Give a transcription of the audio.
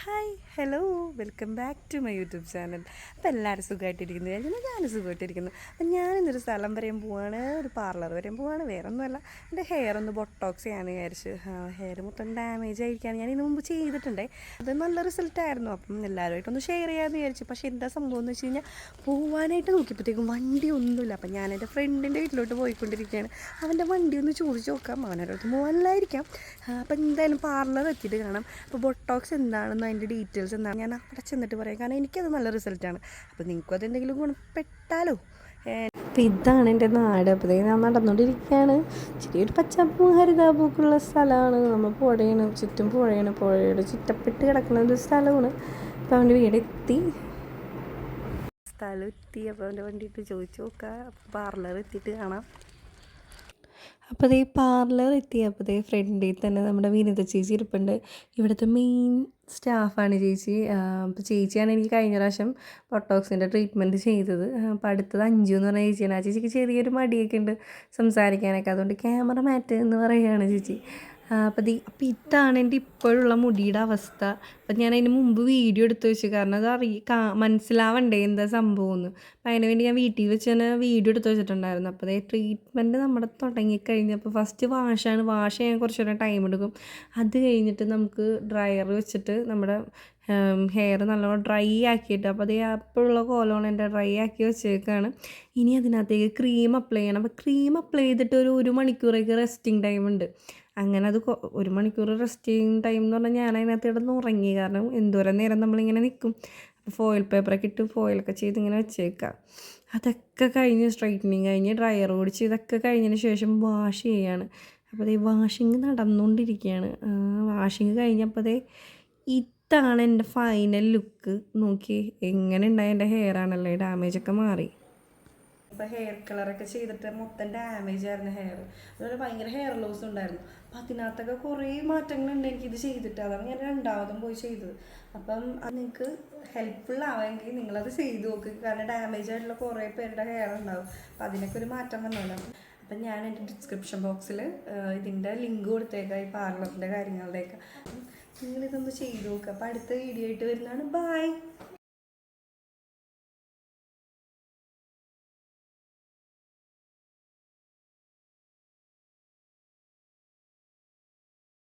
Hi hello welcome back to my YouTube channel. അപ്പോൾ എല്ലാവരും സുഖമായിട്ടിരിക്കുന്നു വിചാരിക്കുന്നു. ഞാനും സുഖമായിട്ടിരിക്കുന്നു. അപ്പം ഞാനിന്നൊരു സ്ഥലം വരെയും പോവാണ്, ഒരു പാർലർ വരെയും പോവാണ്. വേറെ ഒന്നുമല്ല, എൻ്റെ ഹെയർ ഒന്ന് ബൊട്ടോക്സ് ചെയ്യാമെന്ന് വിചാരിച്ച്. ഹെയർ മൊത്തം ഡാമേജ് ആയിരിക്കുകയാണ്. ഞാൻ ഇതിന് മുമ്പ് ചെയ്തിട്ടുണ്ടേ, അത് നല്ല റിസൾട്ടായിരുന്നു. അപ്പം എല്ലാവരുമായിട്ടൊന്ന് ഷെയർ ചെയ്യാമെന്ന് വിചാരിച്ചു. പക്ഷേ എന്താ സംഭവം എന്ന് വെച്ച് കഴിഞ്ഞാൽ, പോകാനായിട്ട് നോക്കിയപ്പോഴത്തേക്കും വണ്ടി ഒന്നുമില്ല. അപ്പം ഞാൻ എൻ്റെ ഫ്രണ്ടിൻ്റെ വീട്ടിലോട്ട് പോയിക്കൊണ്ടിരിക്കുകയാണ്. അവൻ്റെ വണ്ടി ഒന്ന് ചോദിച്ച് നോക്കാം, അവനടുത്ത് പോകാനില്ലായിരിക്കാം. അപ്പം എന്തായാലും പാർലർ എത്തിയിട്ട് കാണാം. അപ്പോൾ ബൊട്ടോക്സ് എന്താണെന്ന് അതിൻ്റെ ഡീറ്റെയിൽസ് എന്താണ് ഞാൻ അവിടെ ചെന്നിട്ട് പറയാം. കാരണം എനിക്കത് നല്ല റിസൾട്ടാണ്. അപ്പോൾ നിങ്ങൾക്കും അതെന്തെങ്കിലും ഗുണപ്പെട്ടാലോ. അപ്പോൾ ഇതാണ് എൻ്റെ നാട്. അപ്പോഴത്തേക്ക് ഞാൻ നടന്നുകൊണ്ടിരിക്കുകയാണ്. ചെറിയൊരു പച്ചപ്പും ഹരിതാപമൊക്കെയുള്ള സ്ഥലമാണ്. നമ്മൾ പുഴയാണ്, ചുറ്റും പുഴയാണ്, പുഴയുടെ ചുറ്റപ്പെട്ട് കിടക്കുന്ന ഒരു സ്ഥലമാണ്. അപ്പോൾ അവൻ്റെ വീടെത്തി, സ്ഥലം എത്തി. അപ്പോൾ അവൻ്റെ വണ്ടിയിട്ട് ചോദിച്ചു നോക്കാം. പാർലർ എത്തിയിട്ട് കാണാം. അപ്പോൾ ഈ പാർലർ എത്തിയപ്പോഴത്തേ ഫ്രണ്ടിൽ തന്നെ നമ്മുടെ വിനീത ചേച്ചി ഇരിപ്പുണ്ട്. ഇവിടുത്തെ മെയിൻ സ്റ്റാഫാണ് ചേച്ചി. അപ്പോൾ ചേച്ചിയാണ് എനിക്ക് കഴിഞ്ഞ പ്രാവശ്യം ബൊട്ടോക്സിൻ്റെ ട്രീറ്റ്മെൻറ്റ് ചെയ്തത്. അപ്പോൾ അടുത്തത് അഞ്ജു എന്ന് പറഞ്ഞ ചേച്ചിയാണ്. ആ ചേച്ചിക്ക് ചെറിയൊരു മടിയൊക്കെ ഉണ്ട് സംസാരിക്കാനൊക്കെ, അതുകൊണ്ട് ക്യാമറ മാറ്റ് എന്ന് പറയുകയാണ് ചേച്ചി. അപ്പോൾ ഇതാണ് എൻ്റെ ഇപ്പോഴുള്ള മുടിയുടെ അവസ്ഥ. അപ്പം ഞാൻ അതിന് മുമ്പ് വീഡിയോ എടുത്ത് വെച്ചു, കാരണം അത് മനസ്സിലാവണ്ടേ എന്താ സംഭവം എന്ന്. അപ്പം അതിന് വേണ്ടി ഞാൻ വീട്ടിൽ വെച്ച് തന്നെ വീഡിയോ എടുത്ത് വെച്ചിട്ടുണ്ടായിരുന്നു. അപ്പോൾ ട്രീറ്റ്മെൻറ്റ് നമ്മുടെ തുടങ്ങിക്കഴിഞ്ഞപ്പോൾ ഫസ്റ്റ് വാഷാണ്. വാഷ് ചെയ്യാൻ കുറച്ചുകൂടെ ടൈം എടുക്കും. അത് കഴിഞ്ഞിട്ട് നമുക്ക് ഡ്രയർ വെച്ചിട്ട് നമ്മുടെ ഹെയർ നല്ലോണം ഡ്രൈ ആക്കിയിട്ട്, അപ്പോൾ അപ്പോഴുള്ള കോലമാണ് എൻ്റെ ഡ്രൈ ആക്കി വെച്ചേക്കാണ്. ഇനി അതിനകത്തേക്ക് ക്രീം അപ്ലൈ ചെയ്യണം. അപ്പോൾ ക്രീം അപ്ലൈ ചെയ്തിട്ട് ഒരു മണിക്കൂറേക്ക് റെസ്റ്റിംഗ് ടൈം ഉണ്ട്. അങ്ങനെ അത് 1 മണിക്കൂർ റെസ്റ്റിംഗ് ടൈം എന്ന് പറഞ്ഞാൽ ഞാൻ അതിനകത്ത് കിടന്ന് ഉറങ്ങി. കാരണം എന്തോരം നേരം നമ്മളിങ്ങനെ നിൽക്കും. അപ്പോൾ ഫോയിൽ പേപ്പറൊക്കെ ഇട്ട് ഫോയിലൊക്കെ ചെയ്ത് ഇങ്ങനെ വെച്ചേക്കാം. അതൊക്കെ കഴിഞ്ഞ് സ്ട്രൈറ്റനിങ് കഴിഞ്ഞ് ഡ്രയർ ഓടിച്ച് ഇതൊക്കെ കഴിഞ്ഞതിന് ശേഷം വാഷ് ചെയ്യാണ്. അപ്പോൾ വാഷിങ് നടന്നുകൊണ്ടിരിക്കുകയാണ്. വാഷിങ് കഴിഞ്ഞപ്പോൾ ഇതാണ് എൻ്റെ ഫൈനൽ ലുക്ക്. നോക്കി എങ്ങനെ ഉണ്ടായ എൻ്റെ ഹെയർ ആണല്ലേ, ഡാമേജൊക്കെ മാറി. ഇപ്പോൾ ഹെയർ കളറൊക്കെ ചെയ്തിട്ട് മൊത്തം ഡാമേജ് ആയിരുന്നു ഹെയർ. അതുപോലെ ഭയങ്കര ഹെയർ ലോസ് ഉണ്ടായിരുന്നു. അപ്പം അതിനകത്തൊക്കെ കുറേ മാറ്റങ്ങളുണ്ട് എനിക്കിത് ചെയ്തിട്ട്. അതാണ് ഞാൻ രണ്ടാമതും പോയി ചെയ്തത്. അപ്പം അത് നിങ്ങൾക്ക് ഹെൽപ്ഫുൾ ആവുമെങ്കിൽ നിങ്ങളത് ചെയ്ത് നോക്കുക. കാരണം ഡാമേജ് ആയിട്ടുള്ള കുറേ പേരുടെ ഹെയർ ഉണ്ടാവും. അപ്പം അതിനൊക്കെ ഒരു മാറ്റം വന്നോളാം. അപ്പം ഞാൻ എൻ്റെ ഡിസ്ക്രിപ്ഷൻ ബോക്സിൽ ഇതിൻ്റെ ലിങ്ക് കൊടുത്തേക്കാം, ഈ പാർലറിൻ്റെ കാര്യങ്ങളുടെയൊക്കെ. നിങ്ങളിതൊന്ന് ചെയ്ത് നോക്കുക. അപ്പോൾ അടുത്ത വീഡിയോ ആയിട്ട് വരുന്നതാണ്. ബൈ.